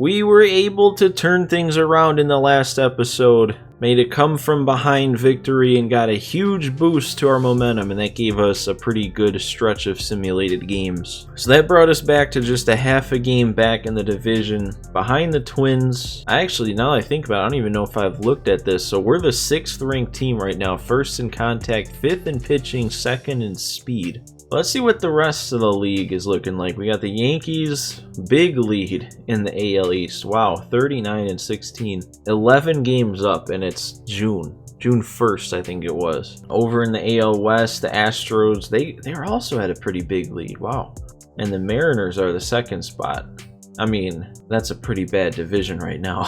We were able to turn things around in the last episode, made a come from behind victory and got a huge boost to our momentum, and that gave us a pretty good stretch of simulated games. So that brought us back to just a half a game back in the division behind the Twins. Actually, now that I think about it, I don't even know if I've looked at this. So we're the 6th ranked team right now, 1st in contact, 5th in pitching, 2nd in speed. Let's see what the rest of the league is looking like. We got the Yankees, big lead in the AL East. Wow, 39-16. 11 games up, and it's June 1st, I think it was. Over in the AL West, the Astros, they also had a pretty big lead. Wow. And the Mariners are the 2nd spot. I mean, that's a pretty bad division right now.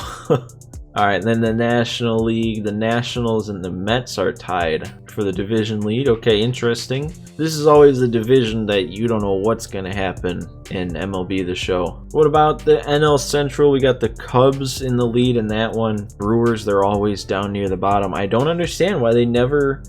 All right, then the National League, the Nationals and the Mets are tied for the division lead. Okay, interesting. This is always the division that you don't know what's going to happen in MLB The Show. What about the NL Central? We got the Cubs in the lead in that one. Brewers, they're always down near the bottom. I don't understand why they never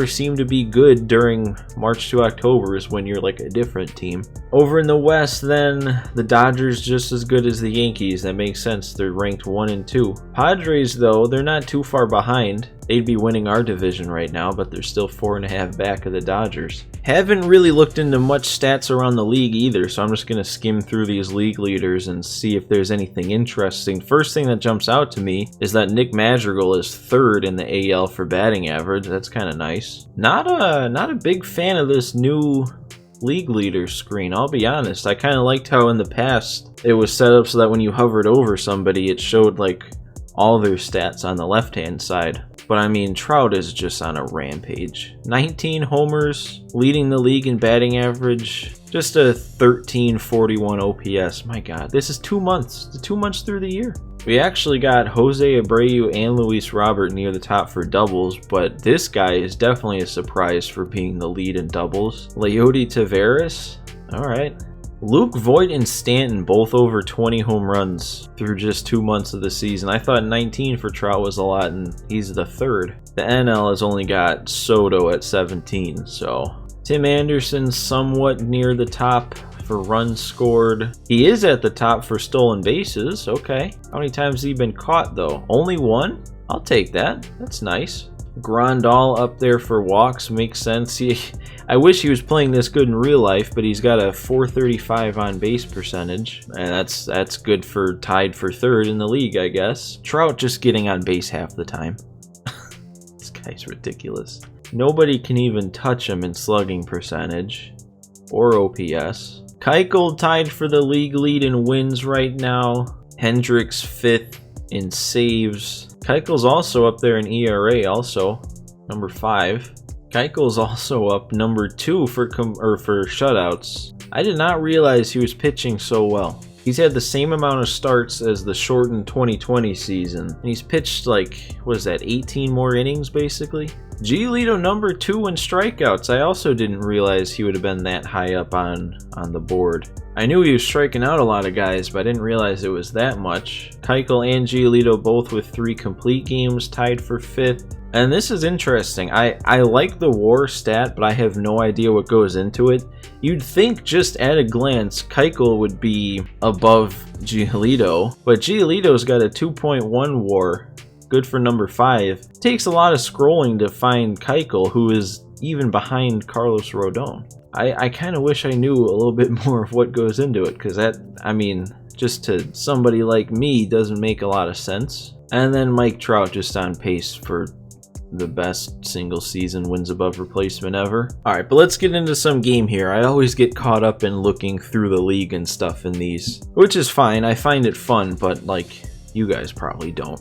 seem to be good during March to October is when you're like a different team. Over in the West, then, the Dodgers just as good as the Yankees. That makes sense. They're ranked 1 and 2. Padres, though, they're not too far behind. They'd be winning our division right now, but they're still 4.5 back of the Dodgers. Haven't really looked into much stats around the league either, so I'm just going to skim through these league leaders and see if there's anything interesting. First thing that jumps out to me is that Nick Madrigal is 3rd in the AL for batting average. That's kind of nice. Not a big fan of this new league leaders screen, I'll be honest. I kind of liked how in the past it was set up so that when you hovered over somebody, it showed like all their stats on the left-hand side. But I mean, Trout is just on a rampage. 19 homers, leading the league in batting average. Just a 1341 OPS. My God, this is 2 months. 2 months through the year. We actually got Jose Abreu and Luis Robert near the top for doubles, but this guy is definitely a surprise for being the lead in doubles. Leody Taveras, all right. Luke Voit and Stanton both over 20 home runs through just 2 months of the season. I thought 19 for Trout was a lot, and he's the 3rd. The NL has only got Soto at 17, so Tim Anderson somewhat near the top for runs scored. He is at the top for stolen bases. Okay. How many times has he been caught, though? Only 1? I'll take that. That's nice. Grandal up there for walks makes sense. I wish he was playing this good in real life, but he's got a .435 on base percentage, and that's good for tied for 3rd in the league, I guess. Trout just getting on base half the time. This guy's ridiculous. Nobody can even touch him in slugging percentage or OPS. Keuchel tied for the league lead in wins right now. Hendricks 5th in saves. Keuchel's also up there in ERA, also number 5. Keuchel's also up number 2 for shutouts. I did not realize he was pitching so well. He's had the same amount of starts as the shortened 2020 season. And he's pitched like, what is that, 18 more innings basically? Giolito number 2 in strikeouts. I also didn't realize he would have been that high up on the board. I knew he was striking out a lot of guys, but I didn't realize it was that much. Keuchel and Giolito both with 3 complete games, tied for 5th. And this is interesting. I like the WAR stat, but I have no idea what goes into it. You'd think just at a glance, Keuchel would be above Giolito, but Giolito's got a 2.1 WAR. Good for number 5. Takes a lot of scrolling to find Keuchel, who is even behind Carlos Rodon. I kind of wish I knew a little bit more of what goes into it, because that, I mean, just to somebody like me, doesn't make a lot of sense. And then Mike Trout just on pace for the best single season wins above replacement ever. Alright, but let's get into some game here. I always get caught up in looking through the league and stuff in these, which is fine. I find it fun, but like, you guys probably don't.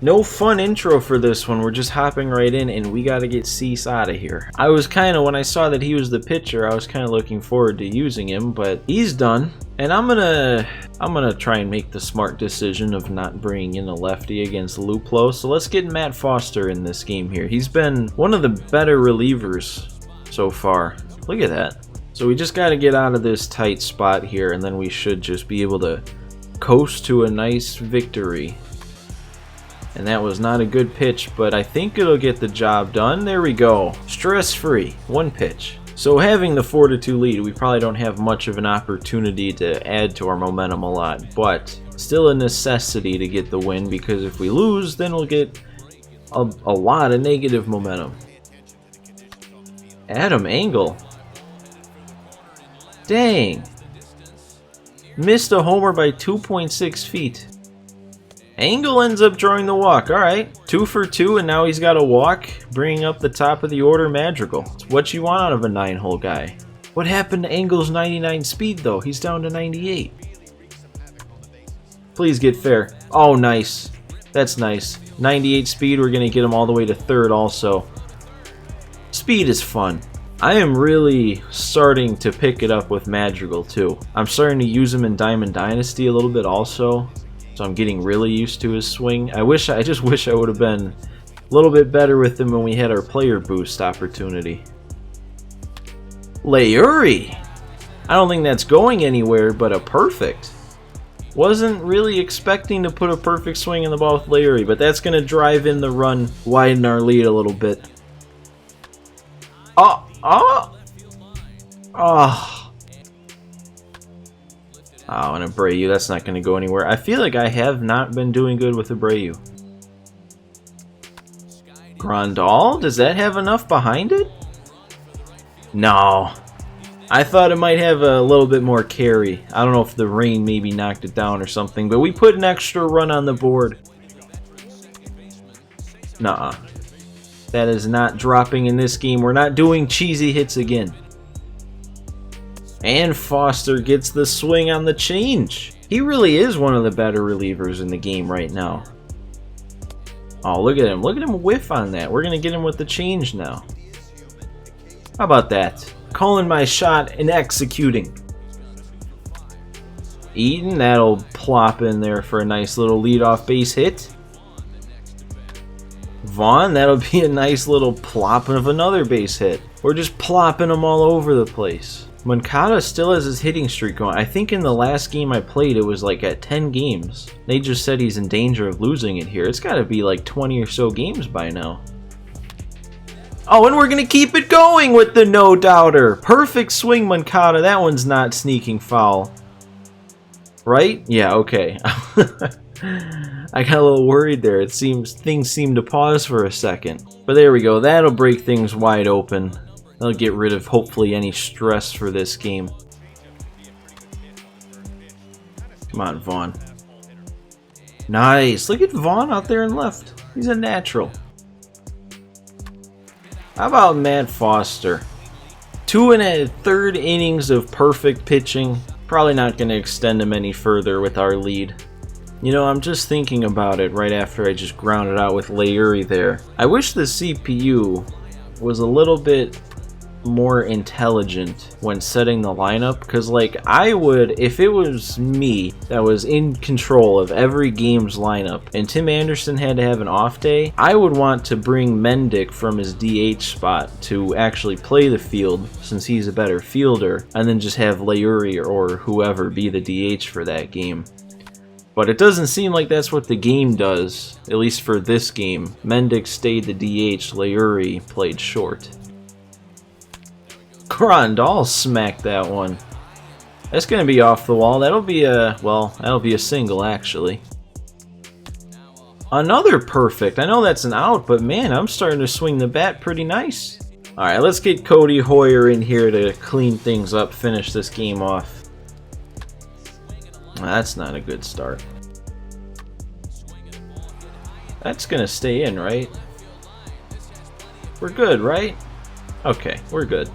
No fun intro for this one. We're just hopping right in, and we got to get Cease out of here. I was kind of, when I saw that he was the pitcher, I was kind of looking forward to using him, but he's done. And I'm gonna try and make the smart decision of not bringing in a lefty against Luplow. So let's get Matt Foster in this game here. He's been one of the better relievers so far. Look at that. So we just got to get out of this tight spot here, and then we should just be able to coast to a nice victory. And that was not a good pitch, but I think it'll get the job done. There we go. Stress-free. 1 pitch. So having the 4-2 lead, we probably don't have much of an opportunity to add to our momentum a lot. But Still a necessity to get the win, because if we lose, then we'll get a lot of negative momentum. Adam Engel. Dang. Missed a homer by 2.6 feet. Engel ends up drawing the walk. Alright, 2 for 2, and now he's got a walk, bringing up the top of the order Madrigal. It's what you want out of a 9-hole guy. What happened to Engel's 99 speed, though? He's down to 98. Please get fair. Oh, nice. That's nice. 98 speed, we're going to get him all the way to third also. Speed is fun. I am really starting to pick it up with Madrigal, too. I'm starting to use him in Diamond Dynasty a little bit also. So I'm getting really used to his swing. I just wish I would have been a little bit better with him when we had our player boost opportunity. Leury. I don't think that's going anywhere, but a perfect. Wasn't really expecting to put a perfect swing in the ball with Leury, but that's going to drive in the run, widen our lead a little bit. Oh, and Abreu, that's not going to go anywhere. I feel like I have not been doing good with Abreu. Grandal, does that have enough behind it? No. I thought it might have a little bit more carry. I don't know if the rain maybe knocked it down or something, but we put an extra run on the board. Nuh-uh. That is not dropping in this game. We're not doing cheesy hits again. And Foster gets the swing on the change. He really is one of the better relievers in the game right now. Oh, look at him. Look at him whiff on that. We're going to get him with the change now. How about that? Calling my shot and executing. Eaton, that'll plop in there for a nice little leadoff base hit. Vaughn, that'll be a nice little plop of another base hit. We're just plopping them all over the place. Moncada still has his hitting streak going. I think in the last game I played, it was like at 10 games. They just said he's in danger of losing it here. It's got to be like 20 or so games by now. Oh, and we're going to keep it going with the no-doubter. Perfect swing, Moncada. That one's not sneaking foul. Right? Yeah, okay. I got a little worried there. It seems things seem to pause for a second. But there we go. That'll break things wide open. That'll get rid of, hopefully, any stress for this game. Come on, Vaughn. Nice. Look at Vaughn out there in left. He's a natural. How about Matt Foster? 2 1/3 innings of perfect pitching. Probably not going to extend him any further with our lead. You know, I'm just thinking about it right after I just grounded out with Leury there. I wish the CPU was a little bit more intelligent when setting the lineup, because like I would, if it was me that was in control of every game's lineup and Tim Anderson had to have an off day, I would want to bring Mendick from his DH spot to actually play the field since he's a better fielder, and then just have Leury or whoever be the DH for that game. But it doesn't seem like that's what the game does, at least for this game. Mendick stayed the DH, Leury played short. Grandal smacked that one. That's going to be off the wall. That'll be a, well, that'll be a single actually. Another perfect. I know that's an out, but man, I'm starting to swing the bat pretty nice. Alright, let's get Cody Hoyer in here to clean things up, finish this game off. That's not a good start. That's going to stay in, right? We're good, right? Okay, we're good.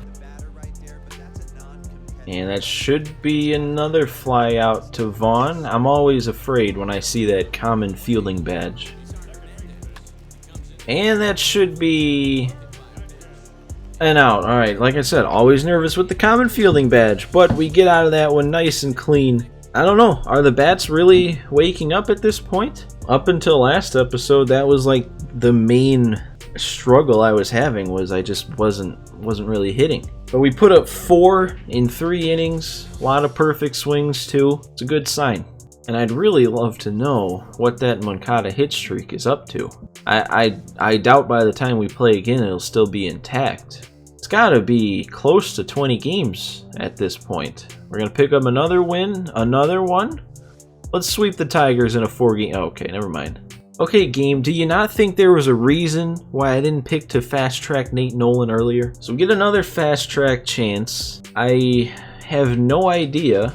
And that should be another fly out to Vaughn. I'm always afraid when I see that common fielding badge. And that should be an out. Alright, like I said, always nervous with the common fielding badge. But we get out of that one nice and clean. I don't know, are the bats really waking up at this point? Up until last episode, that was like the main struggle I was having, was I just wasn't really hitting. But we put up 4 in 3 innings, a lot of perfect swings too. It's a good sign. And I'd really love to know what that Moncada hit streak is up to. I doubt by the time we play again it'll still be intact. It's gotta be close to 20 games at this point. We're gonna pick up another win, another one. Let's sweep the Tigers in a 4-game. Oh, okay, never mind. Okay, game, do you not think there was a reason why I didn't pick to fast track Nate Nolan earlier? So we get another fast track chance. I have no idea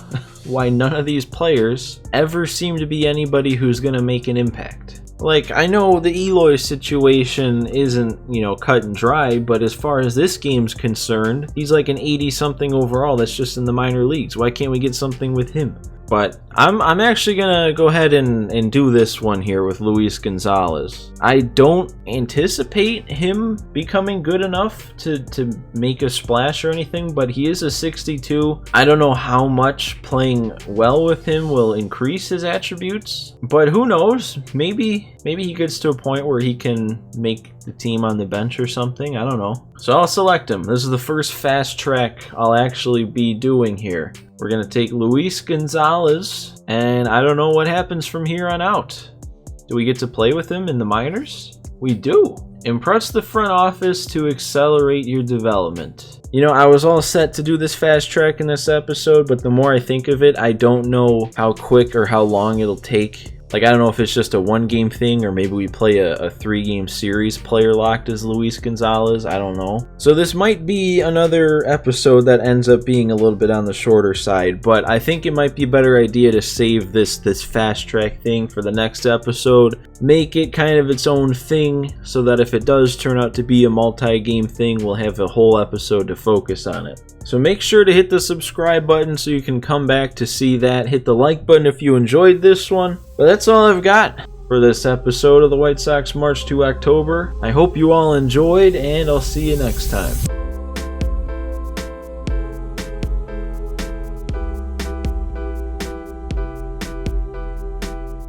why none of these players ever seem to be anybody who's gonna make an impact. Like, I know the Eloy situation isn't, you know, cut and dry, but as far as this game's concerned, he's like an 80-something overall that's just in the minor leagues. Why can't we get something with him? But I'm actually gonna go ahead and do this one here with Luis Gonzalez. I don't anticipate him becoming good enough to make a splash or anything, but he is a 62. I don't know how much playing well with him will increase his attributes, but who knows? Maybe he gets to a point where he can make the team on the bench or something. I don't know. So I'll select him. This is the first fast track I'll actually be doing here. We're going to take Luis Gonzalez, and I don't know what happens from here on out. Do we get to play with him in the minors? We do. Impress the front office to accelerate your development. You know, I was all set to do this fast track in this episode, but the more I think of it, I don't know how quick or how long it'll take. Like, I don't know if it's just a 1-game thing, or maybe we play a 3-game series player locked as Luis Gonzalez. I don't know. So this might be another episode that ends up being a little bit on the shorter side, but I think it might be a better idea to save this fast track thing for the next episode. Make it kind of its own thing, so that if it does turn out to be a multi-game thing, we'll have a whole episode to focus on it. So make sure to hit the subscribe button so you can come back to see that. Hit the like button if you enjoyed this one. But that's all I've got for this episode of the White Sox March to October. I hope you all enjoyed, and I'll see you next time.